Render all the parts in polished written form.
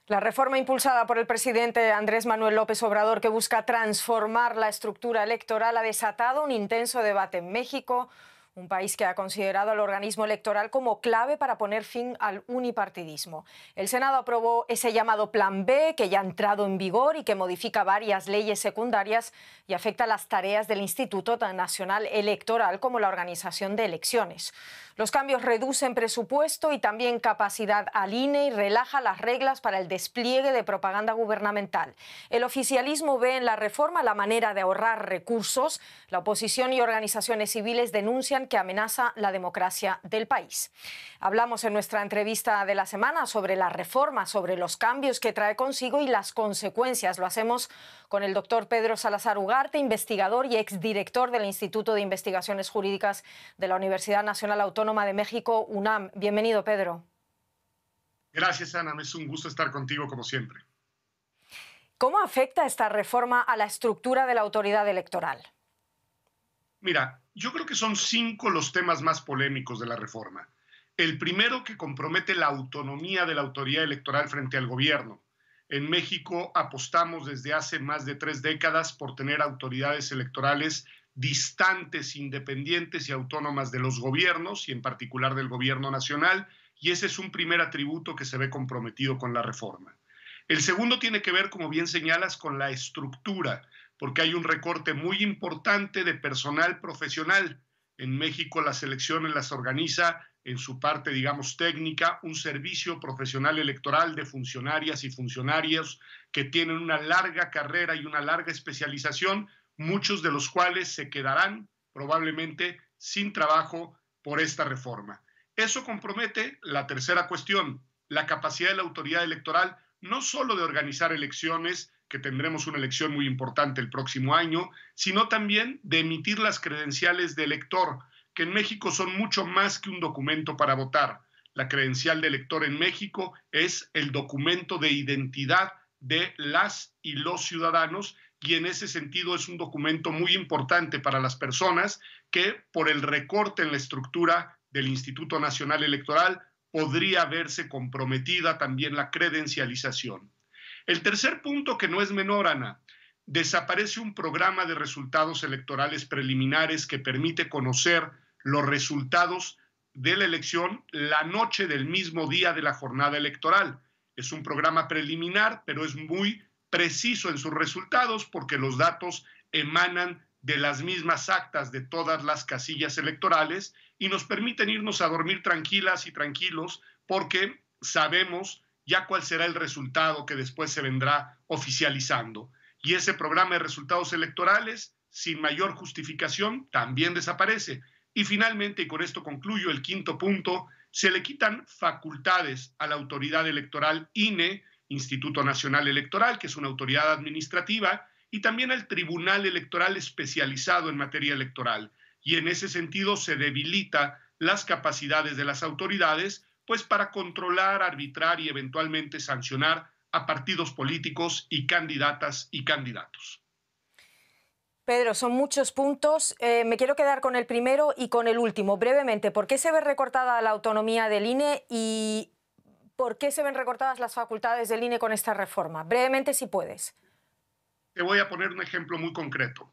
La reforma impulsada por el presidente Andrés Manuel López Obrador, que busca transformar la estructura electoral, ha desatado un intenso debate en México, un país que ha considerado al organismo electoral como clave para poner fin al unipartidismo. El Senado aprobó ese llamado Plan B, que ya ha entrado en vigor y que modifica varias leyes secundarias y afecta las tareas del Instituto Nacional Electoral, como la organización de elecciones. Los cambios reducen presupuesto y también capacidad al INE y relaja las reglas para el despliegue de propaganda gubernamental. El oficialismo ve en la reforma la manera de ahorrar recursos. La oposición y organizaciones civiles denuncian que amenaza la democracia del país. Hablamos en nuestra entrevista de la semana sobre la reforma, sobre los cambios que trae consigo y las consecuencias. Lo hacemos con el doctor Pedro Salazar Ugarte, investigador y exdirector del Instituto de Investigaciones Jurídicas de la Universidad Nacional Autónoma de México, UNAM. Bienvenido, Pedro. Gracias, Ana. Es un gusto estar contigo, como siempre. ¿Cómo afecta esta reforma a la estructura de la autoridad electoral? Mira, yo creo que son 5 los temas más polémicos de la reforma. El primero, que compromete la autonomía de la autoridad electoral frente al gobierno. En México apostamos desde hace más de 3 décadas por tener autoridades electorales distantes, independientes y autónomas de los gobiernos, y en particular del gobierno nacional, y ese es un primer atributo que se ve comprometido con la reforma. El segundo tiene que ver, como bien señalas, con la estructura, porque hay un recorte muy importante de personal profesional. En México las elecciones las organiza en su parte, digamos, técnica, un servicio profesional electoral de funcionarias y funcionarios que tienen una larga carrera y una larga especialización, muchos de los cuales se quedarán probablemente sin trabajo por esta reforma. Eso compromete la tercera cuestión, la capacidad de la autoridad electoral, no solo de organizar elecciones, que tendremos una elección muy importante el próximo año, sino también de emitir las credenciales de elector, que en México son mucho más que un documento para votar. La credencial de elector en México es el documento de identidad de las y los ciudadanos, y en ese sentido es un documento muy importante para las personas que, por el recorte en la estructura del Instituto Nacional Electoral, podría verse comprometida también la credencialización. El tercer punto, que no es menor, Ana, desaparece un programa de resultados electorales preliminares que permite conocer los resultados de la elección la noche del mismo día de la jornada electoral. Es un programa preliminar, pero es muy preciso en sus resultados porque los datos emanan de las mismas actas de todas las casillas electorales y nos permiten irnos a dormir tranquilas y tranquilos porque sabemos ya cuál será el resultado que después se vendrá oficializando. Y ese programa de resultados electorales, sin mayor justificación, también desaparece. Y finalmente, y con esto concluyo, el quinto punto, se le quitan facultades a la autoridad electoral INE, Instituto Nacional Electoral, que es una autoridad administrativa, y también al Tribunal Electoral especializado en materia electoral. Y en ese sentido se debilita las capacidades de las autoridades, pues para controlar, arbitrar y eventualmente sancionar a partidos políticos y candidatas y candidatos. Pedro, son muchos puntos. Me quiero quedar con el primero y con el último. Brevemente, ¿por qué se ve recortada la autonomía del INE y por qué se ven recortadas las facultades del INE con esta reforma? Brevemente, si puedes. Te voy a poner un ejemplo muy concreto.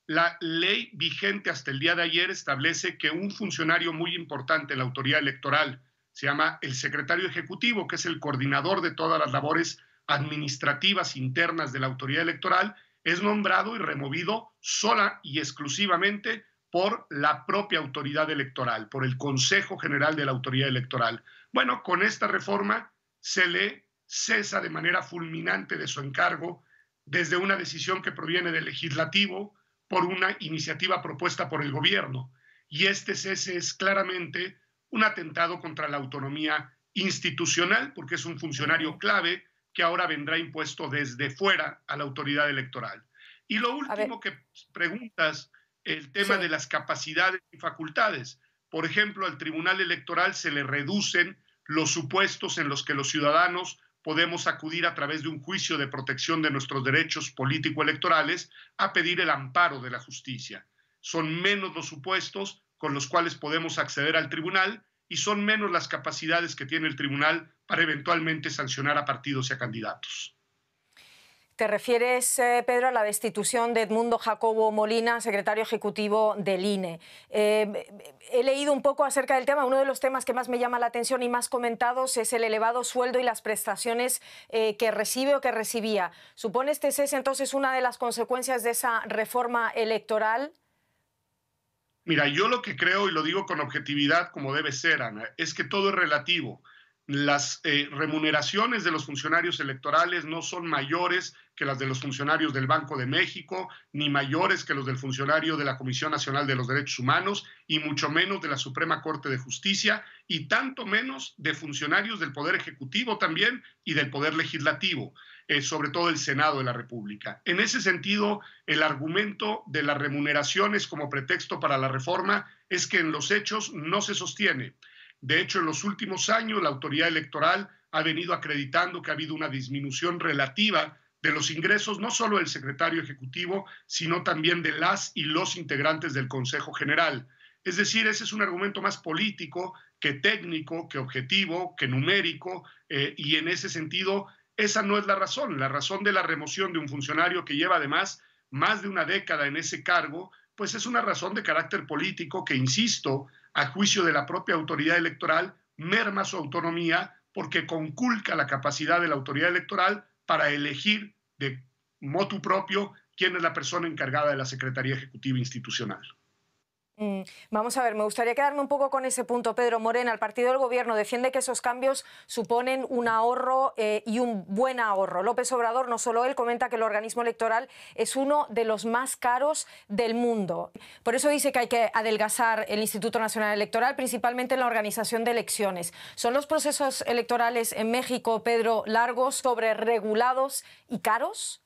La ley vigente hasta el día de ayer establece que un funcionario muy importante en la autoridad electoral se llama el secretario ejecutivo, que es el coordinador de todas las labores administrativas internas de la autoridad electoral, es nombrado y removido sola y exclusivamente por la propia autoridad electoral, por el Consejo General de la Autoridad Electoral. Bueno, con esta reforma se le cesa de manera fulminante de su encargo desde una decisión que proviene del legislativo por una iniciativa propuesta por el gobierno. Y este cese es claramente un atentado contra la autonomía institucional, porque es un funcionario clave que ahora vendrá impuesto desde fuera a la autoridad electoral. Y lo último que preguntas, el tema de las capacidades y facultades. Por ejemplo, al Tribunal Electoral se le reducen los supuestos en los que los ciudadanos podemos acudir a través de un juicio de protección de nuestros derechos político-electorales a pedir el amparo de la justicia. Son menos los supuestos, con los cuales podemos acceder al tribunal y son menos las capacidades que tiene el tribunal para eventualmente sancionar a partidos y a candidatos. Te refieres, Pedro, a la destitución de Edmundo Jacobo Molina, secretario ejecutivo del INE. He leído un poco acerca del tema. Uno de los temas que más me llama la atención y más comentados es el elevado sueldo y las prestaciones que recibe o que recibía. ¿Supone este cese entonces una de las consecuencias de esa reforma electoral? Mira, yo lo que creo, y lo digo con objetividad como debe ser, Ana, es que todo es relativo. Las remuneraciones de los funcionarios electorales no son mayores que las de los funcionarios del Banco de México, ni mayores que los del funcionario de la Comisión Nacional de los Derechos Humanos, y mucho menos de la Suprema Corte de Justicia, y tanto menos de funcionarios del Poder Ejecutivo también y del Poder Legislativo, sobre todo el Senado de la República. En ese sentido, el argumento de las remuneraciones como pretexto para la reforma es que en los hechos no se sostiene. De hecho, en los últimos años, la autoridad electoral ha venido acreditando que ha habido una disminución relativa de los ingresos, no solo del secretario ejecutivo, sino también de las y los integrantes del Consejo General. Es decir, ese es un argumento más político que técnico, que objetivo, que numérico, y en ese sentido, esa no es la razón. La razón de la remoción de un funcionario que lleva además más de una década en ese cargo, pues es una razón de carácter político que, insisto, a juicio de la propia autoridad electoral, merma su autonomía porque conculca la capacidad de la autoridad electoral para elegir de motu propio quién es la persona encargada de la Secretaría Ejecutiva Institucional. Vamos a ver, me gustaría quedarme un poco con ese punto. Pedro Morena, el partido del Gobierno defiende que esos cambios suponen un ahorro y un buen ahorro. López Obrador, no solo él, comenta que el organismo electoral es uno de los más caros del mundo. Por eso dice que hay que adelgazar el Instituto Nacional Electoral, principalmente en la organización de elecciones. ¿Son los procesos electorales en México, Pedro, largos, sobreregulados y caros?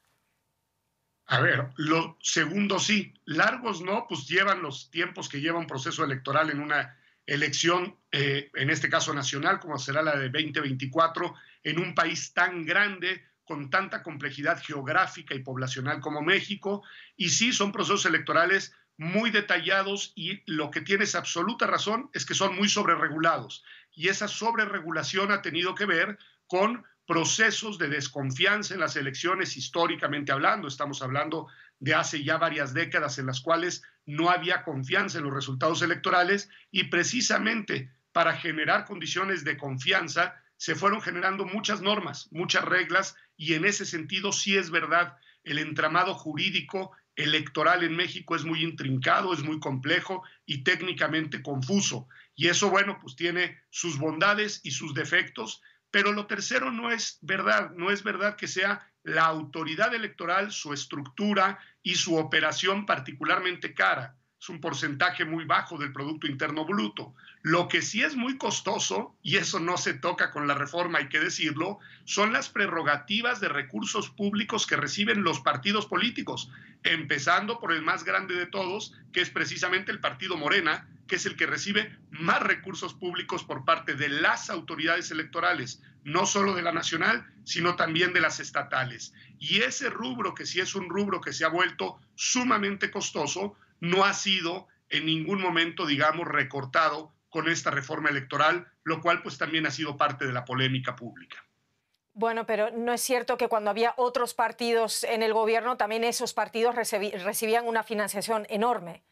A ver, lo segundo sí, largos no, pues llevan los tiempos que lleva un proceso electoral en una elección, en este caso nacional, como será la de 2024, en un país tan grande, con tanta complejidad geográfica y poblacional como México, y sí son procesos electorales muy detallados y lo que tienes absoluta razón es que son muy sobreregulados, y esa sobreregulación ha tenido que ver con procesos de desconfianza en las elecciones históricamente hablando. Estamos hablando de hace ya varias décadas en las cuales no había confianza en los resultados electorales y precisamente para generar condiciones de confianza se fueron generando muchas normas, muchas reglas y en ese sentido sí es verdad, el entramado jurídico electoral en México es muy intrincado, es muy complejo y técnicamente confuso. Y eso, bueno, pues tiene sus bondades y sus defectos. Pero lo tercero no es verdad que sea la autoridad electoral, su estructura y su operación particularmente cara. Es un porcentaje muy bajo del Producto Interno Bruto. Lo que sí es muy costoso, y eso no se toca con la reforma, hay que decirlo, son las prerrogativas de recursos públicos que reciben los partidos políticos, empezando por el más grande de todos, que es precisamente el partido Morena, que es el que recibe más recursos públicos por parte de las autoridades electorales, no solo de la nacional, sino también de las estatales. Y ese rubro, que sí es un rubro que se ha vuelto sumamente costoso, no ha sido en ningún momento, digamos, recortado con esta reforma electoral, lo cual pues también ha sido parte de la polémica pública. Bueno, pero ¿no es cierto que cuando había otros partidos en el gobierno, también esos partidos recibían una financiación enorme?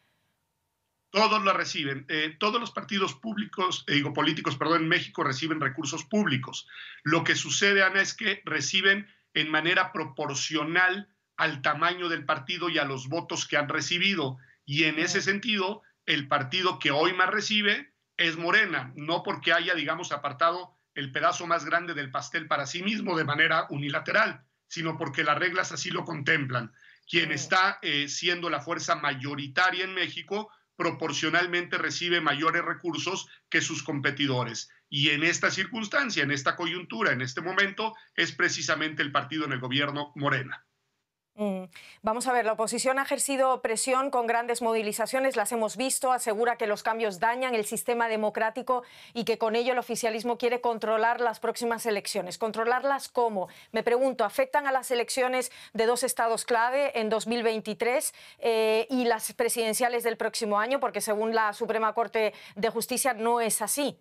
Todos la reciben. Todos los partidos públicos, políticos, en México reciben recursos públicos. Lo que sucede, Ana, es que reciben en manera proporcional al tamaño del partido y a los votos que han recibido. Y en ese sentido, el partido que hoy más recibe es Morena, no porque haya, digamos, apartado el pedazo más grande del pastel para sí mismo de manera unilateral, sino porque las reglas así lo contemplan. Quien está siendo la fuerza mayoritaria en México proporcionalmente recibe mayores recursos que sus competidores. Y en esta circunstancia, en esta coyuntura, en este momento, es precisamente el partido en el gobierno Morena. Vamos a ver, la oposición ha ejercido presión con grandes movilizaciones, las hemos visto, asegura que los cambios dañan el sistema democrático y que con ello el oficialismo quiere controlar las próximas elecciones. ¿Controlarlas cómo? Me pregunto, ¿afectan a las elecciones de dos estados clave en 2023 y las presidenciales del próximo año? Porque según la Suprema Corte de Justicia no es así.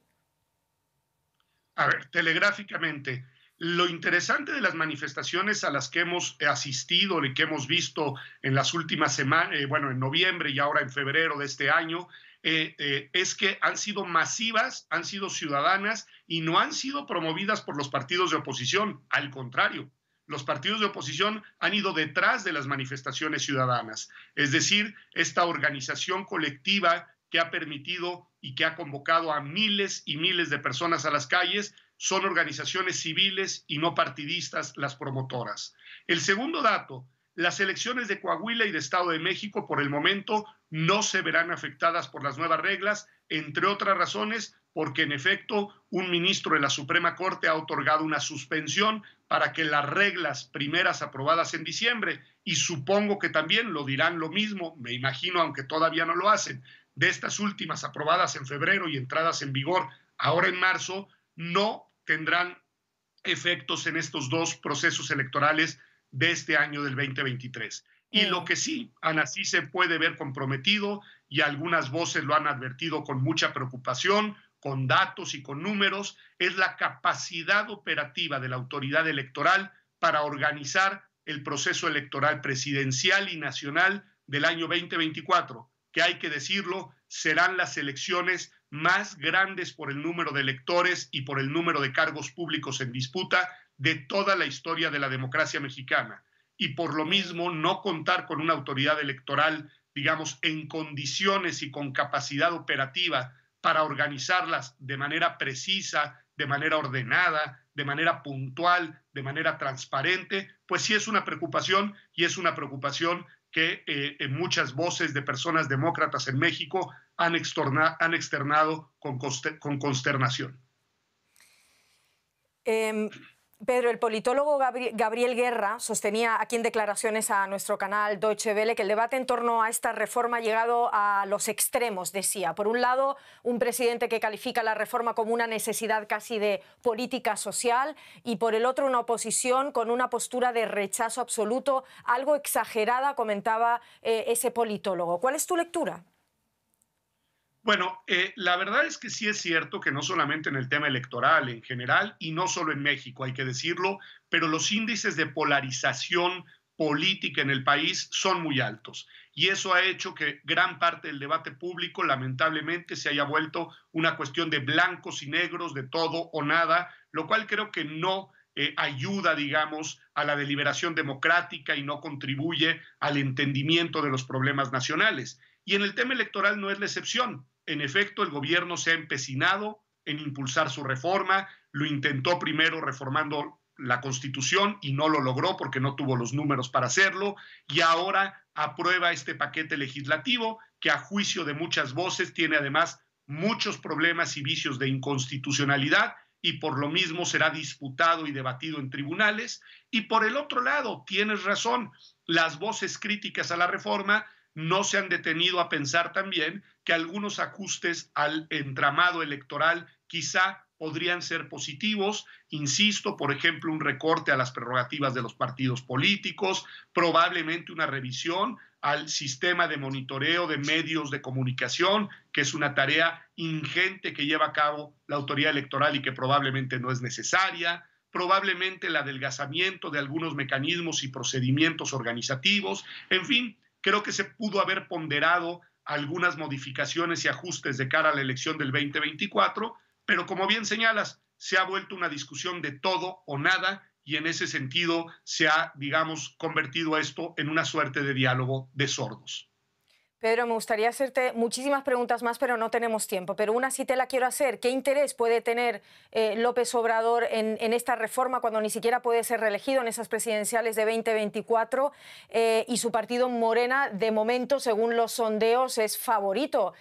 A ver, telegráficamente, lo interesante de las manifestaciones a las que hemos asistido y que hemos visto en las últimas semanas, bueno, en noviembre y ahora en febrero de este año, es que han sido masivas, han sido ciudadanas y no han sido promovidas por los partidos de oposición. Al contrario, los partidos de oposición han ido detrás de las manifestaciones ciudadanas. Es decir, esta organización colectiva que ha permitido y que ha convocado a miles y miles de personas a las calles, son organizaciones civiles y no partidistas las promotoras. El segundo dato, las elecciones de Coahuila y de Estado de México por el momento no se verán afectadas por las nuevas reglas, entre otras razones porque en efecto un ministro de la Suprema Corte ha otorgado una suspensión para que las reglas primeras aprobadas en diciembre, y supongo que también lo dirán lo mismo, me imagino, aunque todavía no lo hacen, de estas últimas aprobadas en febrero y entradas en vigor ahora en marzo, no tendrán efectos en estos dos procesos electorales de este año del 2023. Y lo que sí, Ana, sí se puede ver comprometido, y algunas voces lo han advertido con mucha preocupación, con datos y con números, es la capacidad operativa de la autoridad electoral para organizar el proceso electoral presidencial y nacional del año 2024, que hay que decirlo, serán las elecciones más grandes por el número de electores y por el número de cargos públicos en disputa de toda la historia de la democracia mexicana. Y por lo mismo, no contar con una autoridad electoral, digamos, en condiciones y con capacidad operativa para organizarlas de manera precisa, de manera ordenada, de manera puntual, de manera transparente, pues sí es una preocupación, y es una preocupación que muchas voces de personas demócratas en México han externado con consternación. Pedro, el politólogo Gabriel Guerra sostenía aquí en declaraciones a nuestro canal Deutsche Welle que el debate en torno a esta reforma ha llegado a los extremos, decía. Por un lado, un presidente que califica la reforma como una necesidad casi de política social, y por el otro una oposición con una postura de rechazo absoluto, algo exagerada, comentaba ese politólogo. ¿Cuál es tu lectura? Bueno, la verdad es que sí es cierto que no solamente en el tema electoral en general, y no solo en México, hay que decirlo, pero los índices de polarización política en el país son muy altos. Y eso ha hecho que gran parte del debate público, lamentablemente, se haya vuelto una cuestión de blancos y negros, de todo o nada, lo cual creo que no ayuda, digamos, a la deliberación democrática y no contribuye al entendimiento de los problemas nacionales. Y en el tema electoral no es la excepción. En efecto, el gobierno se ha empecinado en impulsar su reforma, lo intentó primero reformando la Constitución y no lo logró porque no tuvo los números para hacerlo, y ahora aprueba este paquete legislativo que, a juicio de muchas voces, tiene además muchos problemas y vicios de inconstitucionalidad, y por lo mismo será disputado y debatido en tribunales. Y por el otro lado, tienes razón, las voces críticas a la reforma no se han detenido a pensar también que algunos ajustes al entramado electoral quizá podrían ser positivos. Insisto, por ejemplo, un recorte a las prerrogativas de los partidos políticos, probablemente una revisión al sistema de monitoreo de medios de comunicación, que es una tarea ingente que lleva a cabo la autoridad electoral y que probablemente no es necesaria, probablemente el adelgazamiento de algunos mecanismos y procedimientos organizativos, en fin. Creo que se pudo haber ponderado algunas modificaciones y ajustes de cara a la elección del 2024, pero como bien señalas, se ha vuelto una discusión de todo o nada, y en ese sentido se ha, digamos, convertido esto en una suerte de diálogo de sordos. Pedro, me gustaría hacerte muchísimas preguntas más, pero no tenemos tiempo. Pero una sí te la quiero hacer. ¿Qué interés puede tener López Obrador en esta reforma cuando ni siquiera puede ser reelegido en esas presidenciales de 2024? Y su partido Morena, de momento, según los sondeos, es favorito,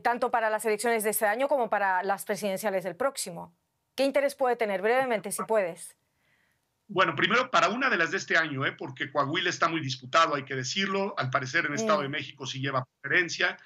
tanto para las elecciones de este año como para las presidenciales del próximo. ¿Qué interés puede tener? Brevemente, si puedes. Bueno, primero para una de las de este año, porque Coahuila está muy disputado, hay que decirlo. Al parecer en Estado de México sí lleva preferencia.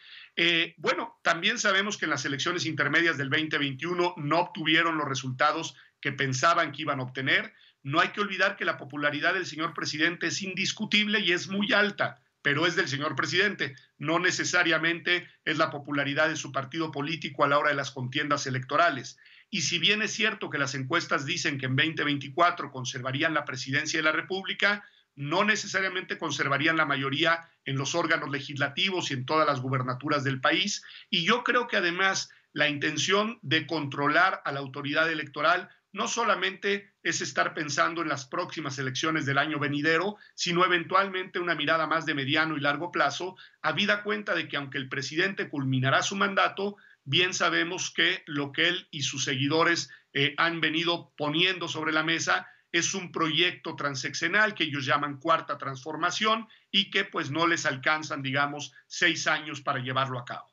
Bueno, también sabemos que en las elecciones intermedias del 2021 no obtuvieron los resultados que pensaban que iban a obtener. No hay que olvidar que la popularidad del señor presidente es indiscutible y es muy alta, pero es del señor presidente, no necesariamente es la popularidad de su partido político a la hora de las contiendas electorales. Y si bien es cierto que las encuestas dicen que en 2024 conservarían la presidencia de la República, no necesariamente conservarían la mayoría en los órganos legislativos y en todas las gubernaturas del país. Y yo creo que además la intención de controlar a la autoridad electoral no solamente es estar pensando en las próximas elecciones del año venidero, sino eventualmente una mirada más de mediano y largo plazo, habida cuenta de que aunque el presidente culminará su mandato, bien sabemos que lo que él y sus seguidores han venido poniendo sobre la mesa es un proyecto transeccional que ellos llaman Cuarta Transformación y que pues no les alcanzan, digamos, 6 años para llevarlo a cabo.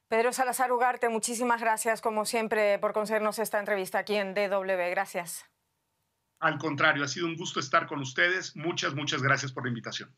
Pedro Salazar Ugarte, muchísimas gracias, como siempre, por concedernos esta entrevista aquí en DW. Gracias. Al contrario, ha sido un gusto estar con ustedes. Muchas gracias por la invitación.